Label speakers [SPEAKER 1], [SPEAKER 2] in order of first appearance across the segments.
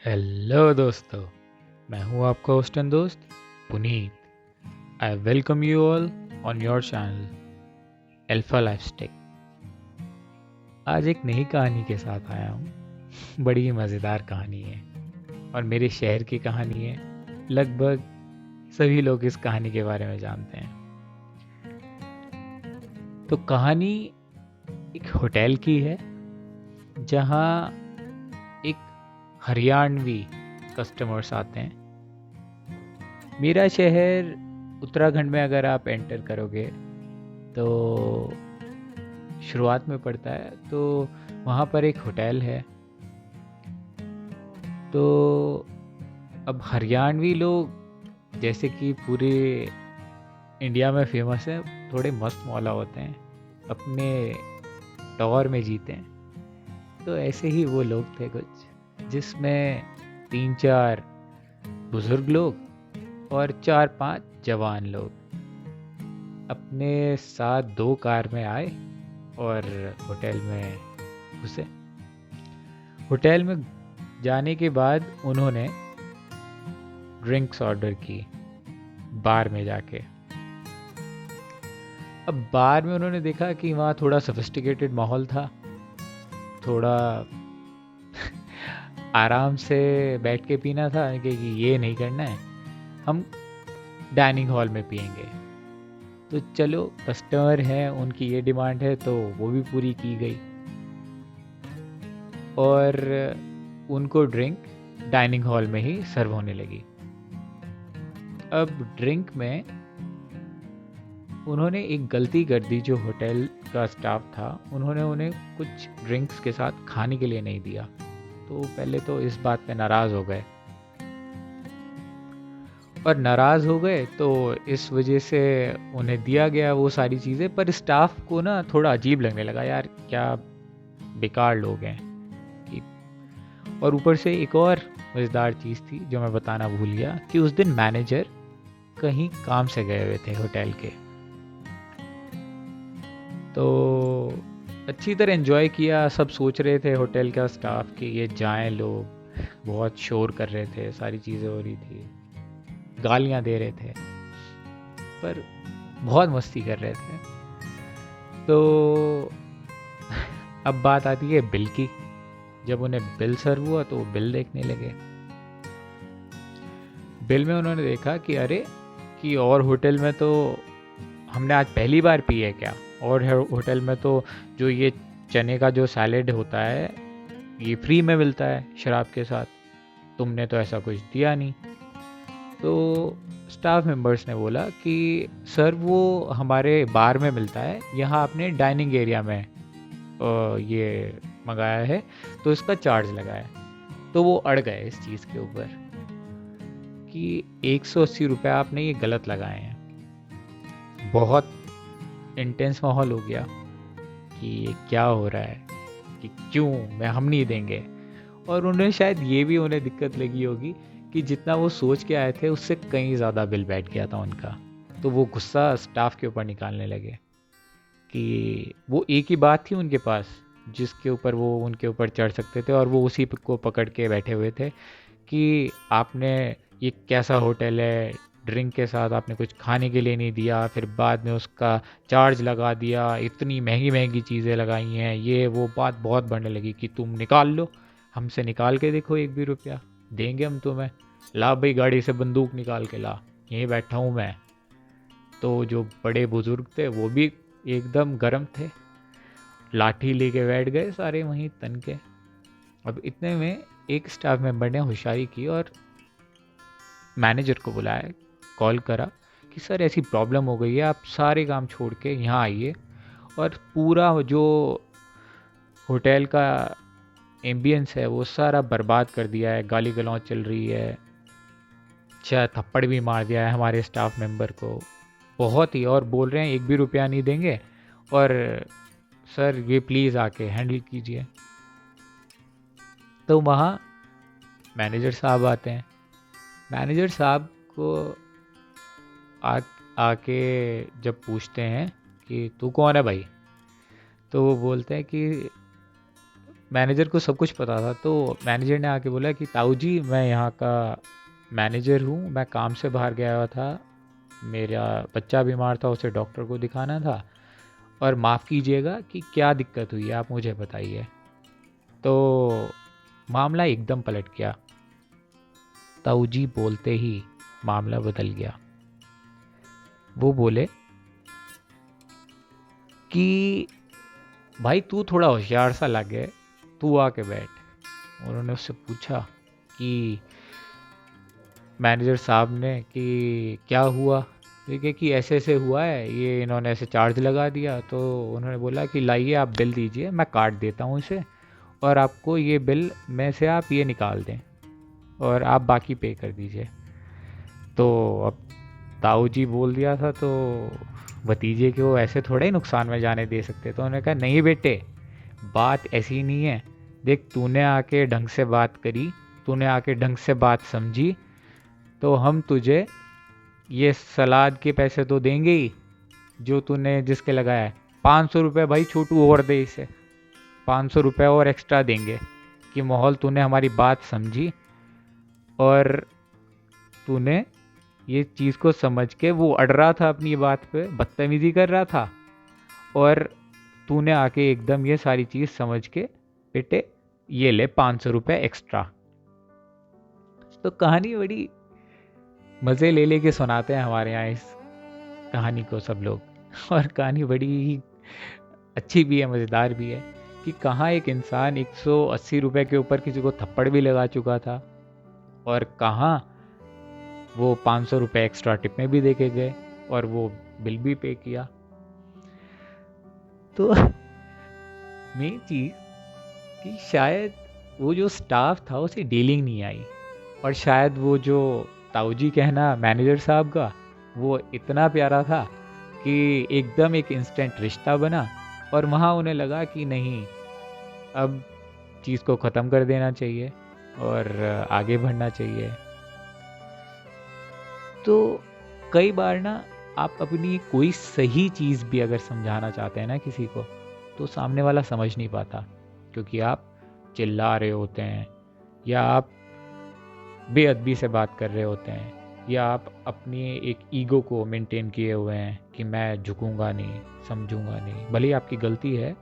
[SPEAKER 1] Hello दोस्तों, मैं हूं आपका होस्ट एंड दोस्त Puneet. I welcome you all on your channel Alpha Lifestake. आज एक नई कहानी के साथ आया हूं। बड़ी ही मज़ेदार कहानी है और मेरे शहर की कहानी है। लगभग सभी लोग इस कहानी के बारे में जानते हैं। तो कहानी एक होटल की है जहां एक हरियाणवी कस्टमर्स आते हैं। मेरा शहर उत्तराखंड में अगर आप एंटर करोगे तो शुरुआत में पड़ता है, तो वहाँ पर एक होटल है। तो अब हरियाणवी लोग जैसे कि पूरे इंडिया में फेमस है, थोड़े मस्त मौला होते हैं, अपने टॉर में जीते हैं। तो ऐसे ही वो लोग थे कुछ, जिसमें 3-4 बुजुर्ग लोग और 4-5 जवान लोग अपने साथ 2 कार में आए और होटल में घुसे। होटल में जाने के बाद उन्होंने ड्रिंक्स ऑर्डर की बार में जाके। अब बार में उन्होंने देखा कि वहाँ थोड़ा सोफिस्टिकेटेड माहौल था, थोड़ा आराम से बैठ के पीना था कि ये नहीं करना है, हम डाइनिंग हॉल में पियेंगे। तो चलो, कस्टमर हैं, उनकी ये डिमांड है तो वो भी पूरी की गई और उनको ड्रिंक डाइनिंग हॉल में ही सर्व होने लगी। अब ड्रिंक में उन्होंने एक गलती कर दी। जो होटल का स्टाफ था, उन्होंने उन्हें कुछ ड्रिंक्स के साथ खाने के लिए नहीं दिया। तो पहले तो इस बात पे नाराज़ हो गए, और नाराज़ हो गए तो इस वजह से उन्हें दिया गया वो सारी चीज़ें। पर स्टाफ को ना थोड़ा अजीब लगने लगा, यार क्या बेकार लोग हैं कि। और ऊपर से एक और मज़ेदार चीज़ थी जो मैं बताना भूल गया, कि उस दिन मैनेजर कहीं काम से गए हुए थे होटल के। तो अच्छी तरह एंजॉय किया। सब सोच रहे थे होटल का स्टाफ कि ये जाएं लोग, बहुत शोर कर रहे थे, सारी चीज़ें हो रही थी, गालियां दे रहे थे, पर बहुत मस्ती कर रहे थे। तो अब बात आती है बिल की। जब उन्हें बिल सर्व हुआ तो वो बिल देखने लगे। बिल में उन्होंने देखा कि अरे, कि और होटल में तो हमने आज पहली बार पी है क्या, और होटल में तो जो ये चने का जो सैलेड होता है ये फ्री में मिलता है शराब के साथ, तुमने तो ऐसा कुछ दिया नहीं। तो स्टाफ मेंबर्स ने बोला कि सर वो हमारे बार में मिलता है, यहाँ आपने डाइनिंग एरिया में ये मंगाया है तो इसका चार्ज लगा है। तो वो अड़ गए इस चीज़ के ऊपर कि 180 रुपये आपने ये गलत लगाए हैं। बहुत इंटेंस माहौल हो गया कि ये क्या हो रहा है, कि क्यों मैं हम नहीं देंगे। और उन्हें शायद ये भी उन्हें दिक्कत लगी होगी कि जितना वो सोच के आए थे उससे कहीं ज़्यादा बिल बैठ गया था उनका। तो वो गुस्सा स्टाफ के ऊपर निकालने लगे कि वो एक ही बात थी उनके पास जिसके ऊपर वो उनके ऊपर चढ़ सकते थे, और वो उसी को पकड़ के बैठे हुए थे कि आपने ये कैसा होटल है, ड्रिंक के साथ आपने कुछ खाने के लिए नहीं दिया, फिर बाद में उसका चार्ज लगा दिया, इतनी महंगी महंगी चीज़ें लगाई हैं, ये वो बात बहुत बढ़ने लगी कि तुम निकाल लो, हमसे निकाल के देखो एक भी रुपया, देंगे हम तुम्हें। ला भाई, गाड़ी से बंदूक निकाल के ला, यहीं बैठा हूँ मैं। तो जो बड़े बुजुर्ग थे वो भी एकदम गर्म थे, लाठी लेके बैठ गए सारे वहीं तन के। अब इतने में एक स्टाफ मेंबर ने होशियारी की और मैनेजर को बुलाया, कॉल करा कि सर ऐसी प्रॉब्लम हो गई है, आप सारे काम छोड़ के यहाँ आइए और पूरा जो होटल का एम्बियंस है वो सारा बर्बाद कर दिया है, गाली गलौज चल रही है, अच्छा थप्पड़ भी मार दिया है हमारे स्टाफ मेंबर को बहुत ही, और बोल रहे हैं एक भी रुपया नहीं देंगे, और सर ये प्लीज़ आके हैंडल कीजिए। तो वहाँ मैनेजर साहब आते हैं। मैनेजर साहब को आ आके जब पूछते हैं कि तू कौन है भाई, तो वो बोलते हैं कि मैनेजर को सब कुछ पता था, तो मैनेजर ने आके बोला कि ताऊ जी, मैं यहाँ का मैनेजर हूँ, मैं काम से बाहर गया हुआ था, मेरा बच्चा बीमार था, उसे डॉक्टर को दिखाना था, और माफ़ कीजिएगा कि क्या दिक्कत हुई है आप मुझे बताइए। तो मामला एकदम पलट गया। ताऊ जी बोलते ही मामला बदल गया। वो बोले कि भाई तू थोड़ा होशियार सा लगे, तू आके बैठ। उन्होंने उससे पूछा कि मैनेजर साहब ने कि क्या हुआ, ठीक है, कि ऐसे ऐसे हुआ है, ये इन्होंने ऐसे चार्ज लगा दिया। तो उन्होंने बोला कि लाइए आप बिल दीजिए, मैं काट देता हूँ इसे, और आपको ये बिल में से आप ये निकाल दें और आप बाकी पे कर दीजिए। तो अब ताऊ जी बोल दिया था, तो भतीजे को ऐसे थोड़ा ही नुकसान में जाने दे सकते। तो उन्होंने कहा नहीं बेटे, बात ऐसी नहीं है, देख तूने आके ढंग से बात करी, तूने आके ढंग से बात समझी, तो हम तुझे ये सलाद के पैसे तो देंगे ही जो तूने जिसके लगाया है। 500 रुपये भाई छोटू और दे इसे, 500 रुपये और एक्स्ट्रा देंगे कि माहौल तूने हमारी बात समझी और तूने ये चीज़ को समझ के, वो अड़ रहा था अपनी बात पे, बदतमीजी कर रहा था, और तूने आके एकदम ये सारी चीज़ समझ के बेटे ये ले 500 रुपये एक्स्ट्रा। तो कहानी बड़ी मज़े ले लेके सुनाते हैं हमारे यहाँ इस कहानी को सब लोग, और कहानी बड़ी ही अच्छी भी है, मज़ेदार भी है कि कहाँ एक इंसान 180 रुपये के ऊपर किसी को थप्पड़ भी लगा चुका था, और कहाँ वो 500 रुपये एक्स्ट्रा टिप में भी देके गए और वो बिल भी पे किया। तो मेन चीज़ कि शायद वो जो स्टाफ था उसे डीलिंग नहीं आई, और शायद वो जो ताऊ जी कहना मैनेजर साहब का, वो इतना प्यारा था कि एकदम एक इंस्टेंट रिश्ता बना, और वहाँ उन्हें लगा कि नहीं, अब चीज़ को ख़त्म कर देना चाहिए और आगे बढ़ना चाहिए। तो कई बार ना आप अपनी कोई सही चीज़ भी अगर समझाना चाहते हैं ना किसी को, तो सामने वाला समझ नहीं पाता, क्योंकि आप चिल्ला रहे होते हैं, या आप बेअदबी से बात कर रहे होते हैं, या आप अपनी एक ईगो को मेंटेन किए हुए हैं कि मैं झुकूंगा नहीं, समझूंगा नहीं, भले ही आपकी गलती है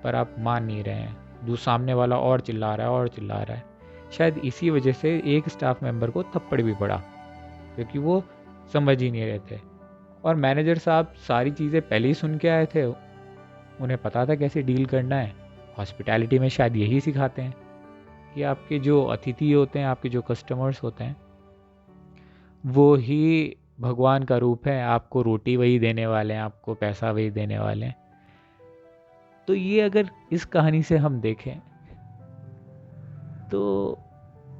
[SPEAKER 1] पर आप मान नहीं रहे हैं, जो सामने वाला और चिल्ला रहा है और चिल्ला रहा है। शायद इसी वजह से एक स्टाफ मेंबर को थप्पड़ भी पड़ा, क्योंकि वो समझ ही नहीं रहे थे। और मैनेजर साहब सारी चीज़ें पहले ही सुन के आए थे, उन्हें पता था कैसे डील करना है। हॉस्पिटैलिटी में शायद यही सिखाते हैं कि आपके जो अतिथि होते हैं, आपके जो कस्टमर्स होते हैं, वो ही भगवान का रूप है, आपको रोटी वही देने वाले हैं, आपको पैसा वही देने वाले हैं। तो ये अगर इस कहानी से हम देखें तो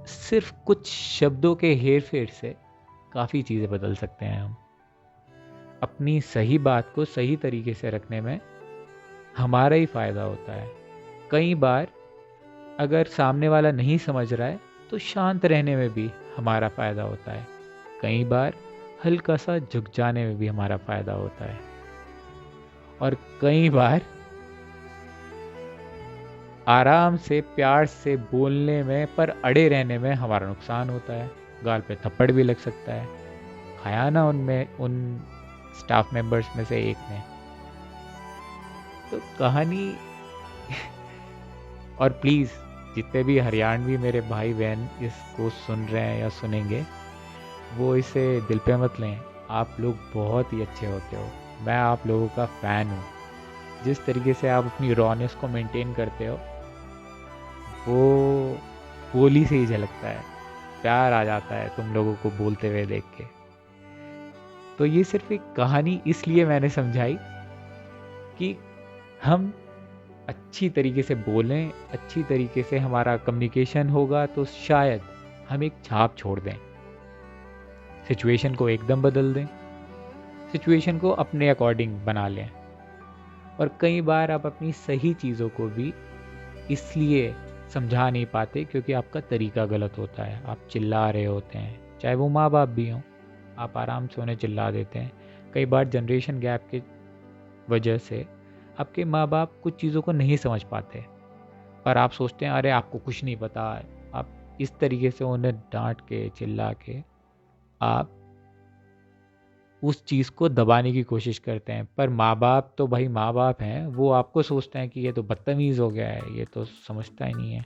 [SPEAKER 1] सिर्फ कुछ शब्दों के हेर फेर से काफ़ी चीज़ें बदल सकते हैं हम। अपनी सही बात को सही तरीके से रखने में हमारा ही फ़ायदा होता है। कई बार अगर सामने वाला नहीं समझ रहा है तो शांत रहने में भी हमारा फ़ायदा होता है। कई बार हल्का सा झुक जाने में भी हमारा फ़ायदा होता है, और कई बार आराम से प्यार से बोलने में पर अड़े रहने में हमारा नुकसान होता है। गाल पे थप्पड़ भी लग सकता है। खाया ना उन स्टाफ मेंबर्स में से एक ने। तो कहानी और प्लीज़ जितने भी हरियाणवी मेरे भाई बहन इसको सुन रहे हैं या सुनेंगे, वो इसे दिल पे मत लें। आप लोग बहुत ही अच्छे होते हो, मैं आप लोगों का फ़ैन हूँ। जिस तरीके से आप अपनी रॉनेस को मेंटेन करते हो, वो बोली से ही झलकता है, प्यार आ जाता है तुम लोगों को बोलते हुए देख के। तो ये सिर्फ एक कहानी इसलिए मैंने समझाई कि हम अच्छी तरीके से बोलें, अच्छी तरीके से हमारा कम्युनिकेशन होगा तो शायद हम एक छाप छोड़ दें, सिचुएशन को एकदम बदल दें, सिचुएशन को अपने अकॉर्डिंग बना लें। और कई बार आप अपनी सही चीज़ों को भी इसलिए समझा नहीं पाते क्योंकि आपका तरीका गलत होता है। आप चिल्ला रहे होते हैं, चाहे वो माँ बाप भी हों, आप आराम से उन्हें चिल्ला देते हैं। कई बार जनरेशन गैप की वजह से आपके माँ बाप कुछ चीज़ों को नहीं समझ पाते, पर आप सोचते हैं अरे आपको कुछ नहीं पता। आप इस तरीके से उन्हें डांट के चिल्ला के आप उस चीज़ को दबाने की कोशिश करते हैं। पर माँ बाप तो भाई माँ बाप हैं, वो आपको सोचते हैं कि ये तो बदतमीज़ हो गया है, ये तो समझता ही नहीं है,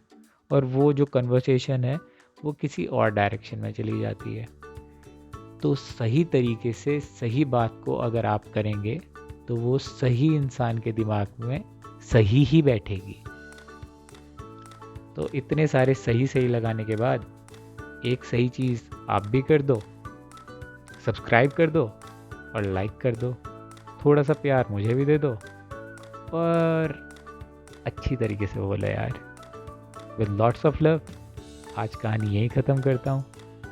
[SPEAKER 1] और वो जो कन्वर्सेशन है वो किसी और डायरेक्शन में चली जाती है। तो सही तरीके से सही बात को अगर आप करेंगे तो वो सही इंसान के दिमाग में सही ही बैठेगी। तो इतने सारे सही सही लगाने के बाद एक सही चीज़ आप भी कर दो, सब्सक्राइब कर दो और लाइक कर दो, थोड़ा सा प्यार मुझे भी दे दो, और अच्छी तरीके से बोलो यार, विद लॉट्स ऑफ लव। आज कहानी यहीं ख़त्म करता हूँ,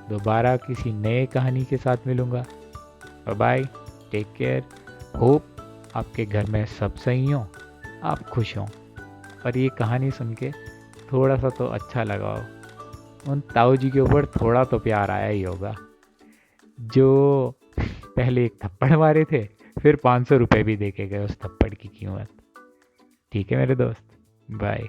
[SPEAKER 1] दोबारा किसी नए कहानी के साथ मिलूँगा। Bye bye, take care. Hope आपके घर में सब सही हो, आप खुश हों, और ये कहानी सुन के थोड़ा सा तो अच्छा लगा हो। उन ताऊ जी के ऊपर थोड़ा तो प्यार आया ही होगा, जो पहले एक थप्पड़ मारे थे, फिर 500 रुपये भी दे के गए उस थप्पड़ की कीमत। ठीक है मेरे दोस्त, बाय।